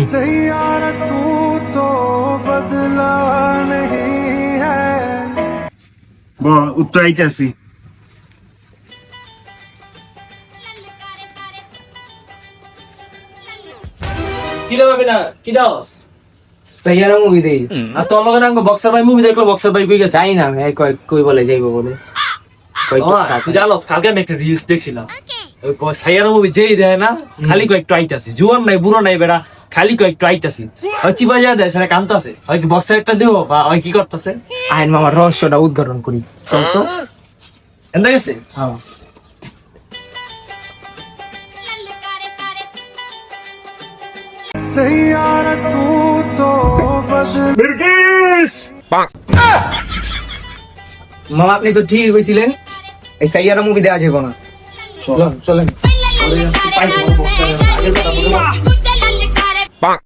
सैयारा तू तो बदला नहीं है উত্তর আইতাছি। কি রে বাবিনা কি দাওস সাইয়ারা মুভি দেই আর তোর লগে নাম বক্সার ভাই মুভি দেখলো বক্সার ভাই কই গেছে যাই না আমি কই বলে যাইবো বলে কই ও তুই জানোস কালকে আমি একটা রিলস দেখছিলাম ওই সাইয়ারা মুভি যেই দেয় না খালি কয়েকটু আইতাছি জুয়ান নাই বুড়ো নাই বেড়া খালি কয়েকটু আইতাছি ওই চিপা যা দেয় সেটা কান্তাছে ওই কি বক্সার একটা দেবো বা ওই কি করতেছে আইন মামার রহস্যটা উদ্ঘাটন করি চল তো এন্দা গেছে হ্যাঁ सैयारा तू तो बदला বিরকিস মামা আপনি তো ঠিক কইছিলেন এই সাইয়ারা মুভি দেওয়া যাবে না চলেন পাইছি বক্সার আগের কথা বলে